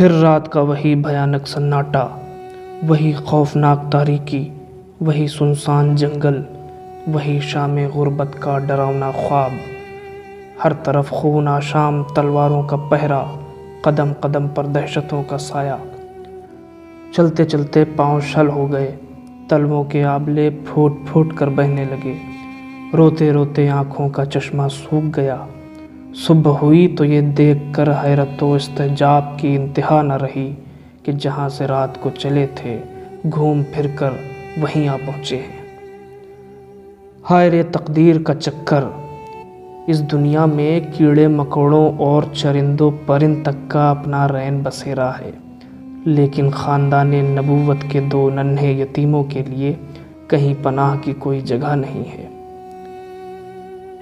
پھر رات کا وہی بھیانک سناٹا، وہی خوفناک تاریکی، وہی سنسان جنگل، وہی شام غربت کا ڈراؤنا خواب۔ ہر طرف خون آشام، تلواروں کا پہرا، قدم قدم پر دہشتوں کا سایہ۔ چلتے چلتے پاؤں شل ہو گئے، تلووں کے آبلے پھوٹ پھوٹ کر بہنے لگے، روتے روتے آنکھوں کا چشمہ سوکھ گیا۔ صبح ہوئی تو یہ دیکھ کر حیرت و استعجاب کی انتہا نہ رہی کہ جہاں سے رات کو چلے تھے گھوم پھر کر وہیں آ پہنچے ہیں۔ ہائے رے تقدیر کا چکر! اس دنیا میں کیڑے مکوڑوں اور چرندوں پرند تک کا اپنا رین بسیرا ہے، لیکن خاندان نبوت کے دو ننھے یتیموں کے لیے کہیں پناہ کی کوئی جگہ نہیں ہے۔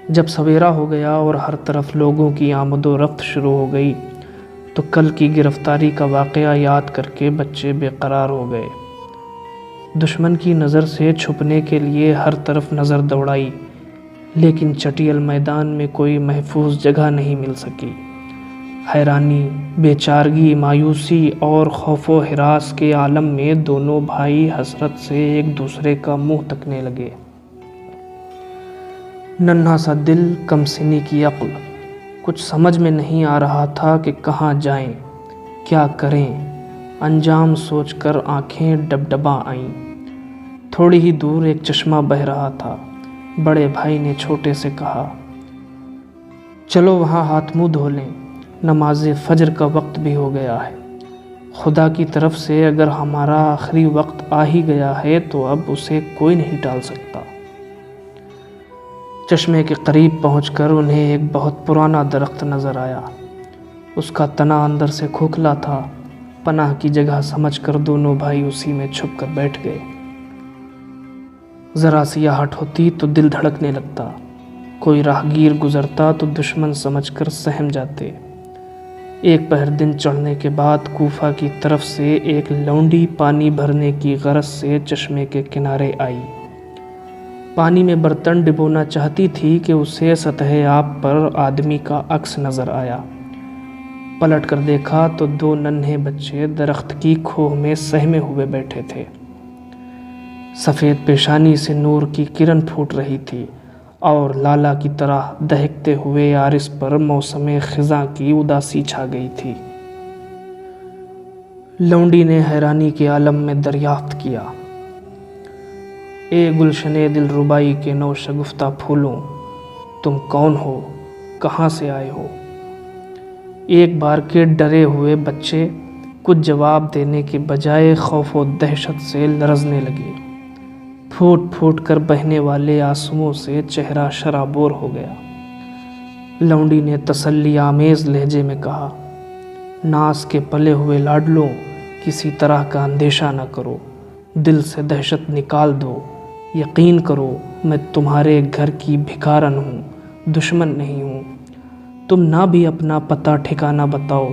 جب سویرا ہو گیا اور ہر طرف لوگوں کی آمد و رفت شروع ہو گئی تو کل کی گرفتاری کا واقعہ یاد کر کے بچے بے قرار ہو گئے۔ دشمن کی نظر سے چھپنے کے لیے ہر طرف نظر دوڑائی، لیکن چٹیل میدان میں کوئی محفوظ جگہ نہیں مل سکی۔ حیرانی، بے چارگی، مایوسی اور خوف و ہراس کے عالم میں دونوں بھائی حسرت سے ایک دوسرے کا منہ تکنے لگے۔ ننھا سا دل، کم سنی کی عقل، کچھ سمجھ میں نہیں آ رہا تھا کہ کہاں جائیں، کیا کریں۔ انجام سوچ کر آنکھیں ڈبڈبا آئیں۔ تھوڑی ہی دور ایک چشمہ بہہ رہا تھا۔ بڑے بھائی نے چھوٹے سے کہا، چلو وہاں ہاتھ منہ دھو لیں، نماز فجر کا وقت بھی ہو گیا ہے۔ خدا کی طرف سے اگر ہمارا آخری وقت آ ہی گیا ہے تو اب اسے کوئی نہیں ٹال سکتا۔ چشمے کے قریب پہنچ کر انہیں ایک بہت پرانا درخت نظر آیا۔ اس کا تنا اندر سے کھوکھلا تھا۔ پناہ کی جگہ سمجھ کر دونوں بھائی اسی میں چھپ کر بیٹھ گئے۔ ذرا سی آہٹ ہوتی تو دل دھڑکنے لگتا، کوئی راہگیر گزرتا تو دشمن سمجھ کر سہم جاتے۔ ایک پہر دن چڑھنے کے بعد کوفہ کی طرف سے ایک لونڈی پانی بھرنے کی غرض سے چشمے کے کنارے آئی۔ پانی میں برتن ڈبونا چاہتی تھی کہ اسے سطح آب پر آدمی کا عکس نظر آیا۔ پلٹ کر دیکھا تو دو ننھے بچے درخت کی کھوہ میں سہمے ہوئے بیٹھے تھے۔ سفید پیشانی سے نور کی کرن پھوٹ رہی تھی اور لالا کی طرح دہکتے ہوئے عارض پر موسم خزاں کی اداسی چھا گئی تھی۔ لونڈی نے حیرانی کے عالم میں دریافت کیا، اے گلشن دل ربائی کے نو شگفتہ پھولوں، تم کون ہو؟ کہاں سے آئے ہو؟ ایک بار کے ڈرے ہوئے بچے کچھ جواب دینے کے بجائے خوف و دہشت سے لرزنے لگے۔ پھوٹ پھوٹ کر بہنے والے آنسوؤں سے چہرہ شرابور ہو گیا۔ لونڈی نے تسلی آمیز لہجے میں کہا، ناز کے پلے ہوئے لاڈلوں، کسی طرح کا اندیشہ نہ کرو، دل سے دہشت نکال دو، یقین کرو میں تمہارے گھر کی بھکارن ہوں، دشمن نہیں ہوں۔ تم نہ بھی اپنا پتہ ٹھکانہ بتاؤ،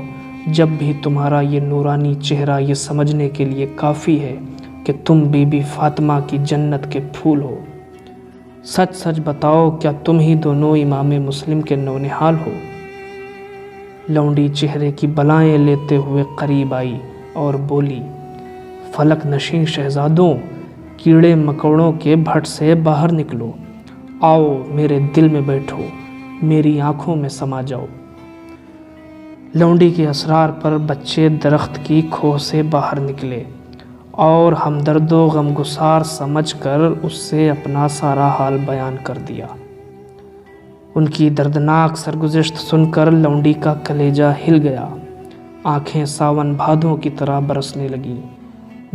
جب بھی تمہارا یہ نورانی چہرہ یہ سمجھنے کے لیے کافی ہے کہ تم بی بی فاطمہ کی جنت کے پھول ہو۔ سچ سچ بتاؤ، کیا تم ہی دونوں امام مسلم کے نونہال ہو؟ لونڈی چہرے کی بلائیں لیتے ہوئے قریب آئی اور بولی، فلک نشین شہزادوں، کیڑے مکوڑوں کے بھٹ سے باہر نکلو، آؤ میرے دل میں بیٹھو، میری آنکھوں میں سما جاؤ۔ لونڈی کے اسرار پر بچے درخت کی کھوہ سے باہر نکلے اور ہمدرد و غمگسار سمجھ کر اس سے اپنا سارا حال بیان کر دیا۔ ان کی دردناک سرگزشت سن کر لونڈی کا کلیجہ ہل گیا، آنکھیں ساون بھادوں کی طرح برسنے لگیں۔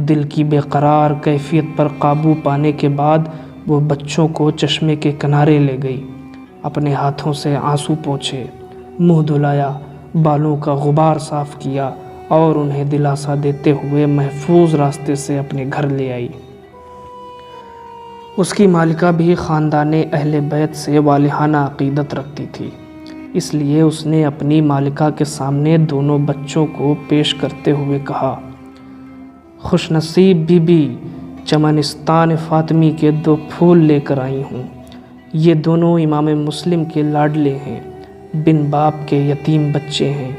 دل کی بے قرار کیفیت پر قابو پانے کے بعد وہ بچوں کو چشمے کے کنارے لے گئی، اپنے ہاتھوں سے آنسو پوچھے، منہ دھلایا، بالوں کا غبار صاف کیا اور انہیں دلاسا دیتے ہوئے محفوظ راستے سے اپنے گھر لے آئی۔ اس کی مالکہ بھی خاندان اہل بیت سے والہانہ عقیدت رکھتی تھی، اس لیے اس نے اپنی مالکہ کے سامنے دونوں بچوں کو پیش کرتے ہوئے کہا، خوش نصیب بی بی، چمنستان فاطمی کے 2 پھول لے کر آئی ہوں۔ یہ دونوں امام مسلم کے لاڈلے ہیں، بن باپ کے یتیم بچے ہیں،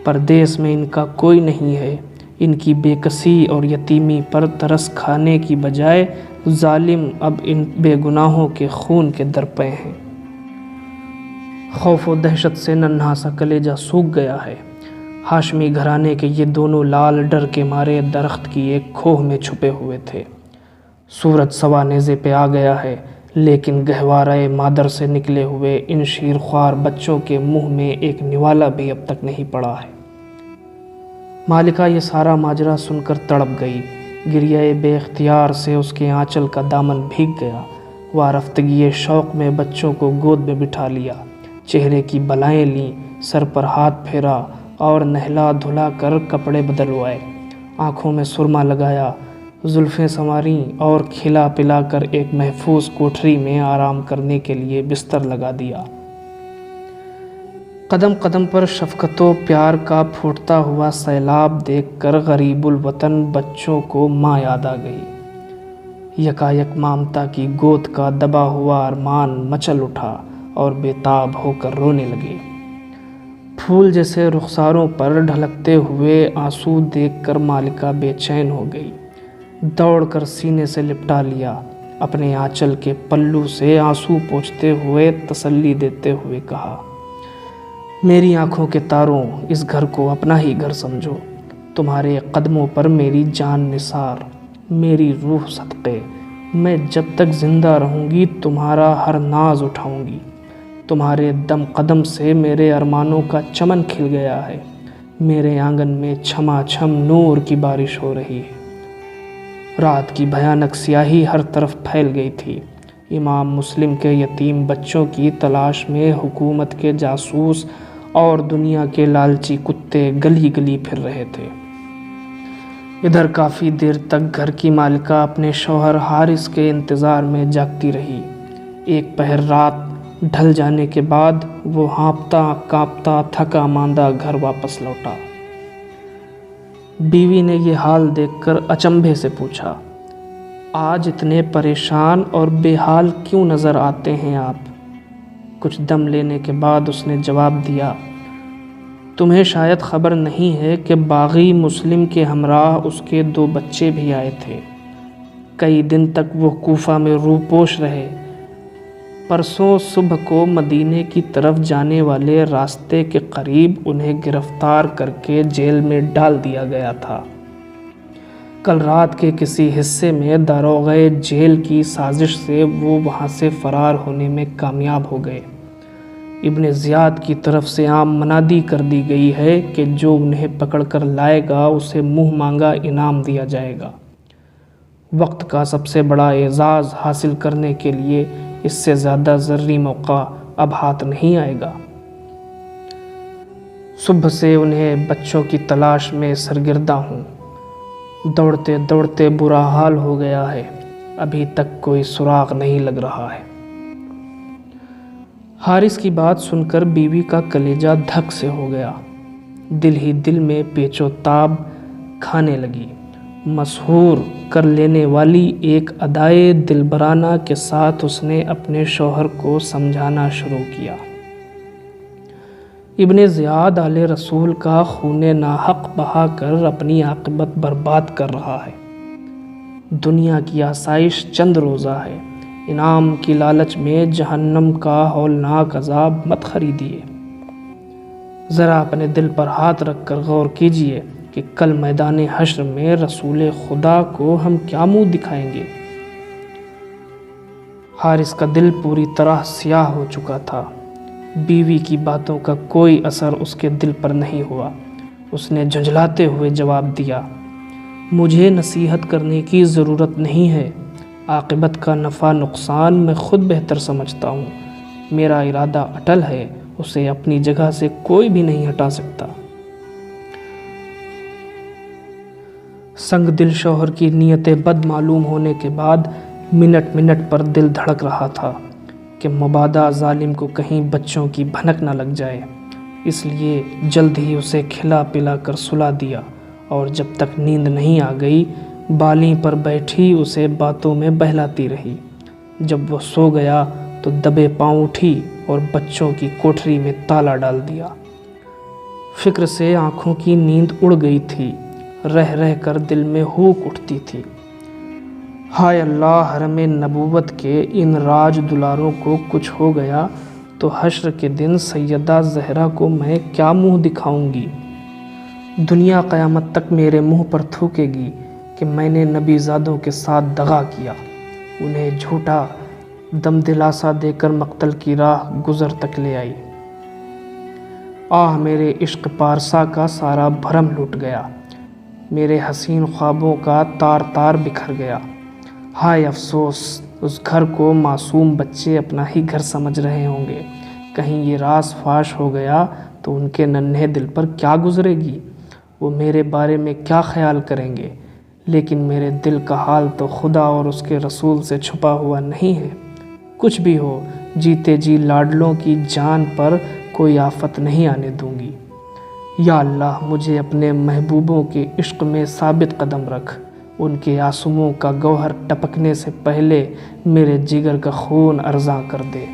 پردیس میں ان کا کوئی نہیں ہے۔ ان کی بے کسی اور یتیمی پر ترس کھانے کی بجائے ظالم اب ان بے گناہوں کے خون کے درپے ہیں۔ خوف و دہشت سے ننھا سا کلیجہ سوکھ گیا ہے۔ ہاشمی گھرانے کے یہ دونوں لال ڈر کے مارے درخت کی ایک کھوہ میں چھپے ہوئے تھے۔ سورج سوا نیزے پہ آ گیا ہے، لیکن گہوارۂ مادر سے نکلے ہوئے ان شیرخوار بچوں کے منہ میں ایک نوالا بھی اب تک نہیں پڑا ہے۔ مالکہ یہ سارا ماجرا سن کر تڑپ گئی۔ گریہ بے اختیار سے اس کے آنچل کا دامن بھیگ گیا۔ وارفتگی شوق میں بچوں کو گود میں بٹھا لیا، چہرے کی بلائیں لیں، سر پر ہاتھ پھیرا اور نہلا دھلا کر کپڑے بدلوائے، آنکھوں میں سرما لگایا، زلفیں سنواریں اور کھلا پلا کر ایک محفوظ کوٹھری میں آرام کرنے کے لیے بستر لگا دیا۔ قدم قدم پر شفقت و پیار کا پھوٹتا ہوا سیلاب دیکھ کر غریب الوطن بچوں کو ماں یاد آ گئی۔ یکایک مامتا کی گود کا دبا ہوا ارمان مچل اٹھا اور بےتاب ہو کر رونے لگے۔ پھول جیسے رخساروں پر ڈھلکتے ہوئے آنسو دیکھ کر مالکہ بے چین ہو گئی۔ دوڑ کر سینے سے لپٹا لیا، اپنے آنچل کے پلو سے آنسو پوچھتے ہوئے تسلی دیتے ہوئے کہا، میری آنکھوں کے تاروں، اس گھر کو اپنا ہی گھر سمجھو۔ تمہارے قدموں پر میری جان نثار، میری روح صدقے، میں جب تک زندہ رہوں گی تمہارا ہر ناز اٹھاؤں گی۔ تمہارے دم قدم سے میرے ارمانوں کا چمن کھل گیا ہے، میرے آنگن میں چھما چھم نور کی بارش ہو رہی ہے۔ رات کی بھیانک سیاہی ہر طرف پھیل گئی تھی۔ امام مسلم کے یتیم بچوں کی تلاش میں حکومت کے جاسوس اور دنیا کے لالچی کتے گلی گلی پھر رہے تھے۔ ادھر کافی دیر تک گھر کی مالکہ اپنے شوہر حارث کے انتظار میں جاگتی رہی۔ ایک پہر رات ڈھل جانے کے بعد وہ ہانپتا کانپتا تھکا ماندہ گھر واپس لوٹا۔ بیوی نے یہ حال دیکھ کر اچنبھے سے پوچھا، آج اتنے پریشان اور بے حال کیوں نظر آتے ہیں آپ؟ کچھ دم لینے کے بعد اس نے جواب دیا، تمہیں شاید خبر نہیں ہے کہ باغی مسلم کے ہمراہ اس کے 2 بچے بھی آئے تھے۔ کئی دن تک وہ کوفہ میں روپوش رہے۔ پرسوں صبح کو مدینے کی طرف جانے والے راستے کے قریب انہیں گرفتار کر کے جیل میں ڈال دیا گیا تھا۔ کل رات کے کسی حصے میں داروغہ جیل کی سازش سے وہ وہاں سے فرار ہونے میں کامیاب ہو گئے۔ ابن زیاد کی طرف سے عام منادی کر دی گئی ہے کہ جو انہیں پکڑ کر لائے گا اسے منہ مانگا انعام دیا جائے گا۔ وقت کا سب سے بڑا اعزاز حاصل کرنے کے لیے اس سے زیادہ ضروری موقع اب ہاتھ نہیں آئے گا۔ صبح سے انہیں بچوں کی تلاش میں سرگرداں ہوں۔ دوڑتے دوڑتے برا حال ہو گیا ہے، ابھی تک کوئی سراغ نہیں لگ رہا ہے۔ حارث کی بات سن کر بیوی کا کلیجہ دھک سے ہو گیا۔ دل ہی دل میں پیچ و تاب کھانے لگی۔ مسحور کر لینے والی ایک ادائے دلبرانہ کے ساتھ اس نے اپنے شوہر کو سمجھانا شروع کیا۔ ابن زیاد آل رسول کا خون ناحق بہا کر اپنی عاقبت برباد کر رہا ہے۔ دنیا کی آسائش چند روزہ ہے، انعام کی لالچ میں جہنم کا ہولناک عذاب مت خریدیے۔ ذرا اپنے دل پر ہاتھ رکھ کر غور کیجئے کہ کل میدان حشر میں رسول خدا کو ہم کیا منہ دکھائیں گے۔ حارث کا دل پوری طرح سیاہ ہو چکا تھا۔ بیوی کی باتوں کا کوئی اثر اس کے دل پر نہیں ہوا۔ اس نے جھنجھلاتے ہوئے جواب دیا، مجھے نصیحت کرنے کی ضرورت نہیں ہے، عاقبت کا نفع نقصان میں خود بہتر سمجھتا ہوں۔ میرا ارادہ اٹل ہے، اسے اپنی جگہ سے کوئی بھی نہیں ہٹا سکتا۔ سنگ دل شوہر کی نیت بد معلوم ہونے کے بعد منٹ منٹ پر دل دھڑک رہا تھا کہ مبادا ظالم کو کہیں بچوں کی بھنک نہ لگ جائے، اس لیے جلد ہی اسے کھلا پلا کر سلا دیا اور جب تک نیند نہیں آ گئی بالیں پر بیٹھی اسے باتوں میں بہلاتی رہی۔ جب وہ سو گیا تو دبے پاؤں اٹھی اور بچوں کی کوٹھری میں تالا ڈال دیا۔ فکر سے آنکھوں کی نیند اڑ گئی تھی، رہ رہ کر دل میں ہوک اٹھتی تھی۔ ہائے اللہ، حرم نبوت کے ان راج دلاروں کو کچھ ہو گیا تو حشر کے دن سیدہ زہرا کو میں کیا منہ دکھاؤں گی؟ دنیا قیامت تک میرے منہ پر تھوکے گی کہ میں نے نبی زادوں کے ساتھ دغا کیا، انہیں جھوٹا دم دلاسا دے کر مقتل کی راہ گزر تک لے آئی۔ آہ میرے عشق پارسا کا سارا بھرم لٹ گیا، میرے حسین خوابوں کا تار تار بکھر گیا۔ ہائے افسوس، اس گھر کو معصوم بچے اپنا ہی گھر سمجھ رہے ہوں گے، کہیں یہ راز فاش ہو گیا تو ان کے ننھے دل پر کیا گزرے گی، وہ میرے بارے میں کیا خیال کریں گے؟ لیکن میرے دل کا حال تو خدا اور اس کے رسول سے چھپا ہوا نہیں ہے۔ کچھ بھی ہو، جیتے جی لاڈلوں کی جان پر کوئی آفت نہیں آنے دوں گی۔ یا اللہ، مجھے اپنے محبوبوں کے عشق میں ثابت قدم رکھ، ان کے آنسوؤں کا گوہر ٹپکنے سے پہلے میرے جگر کا خون ارزاں کر دے۔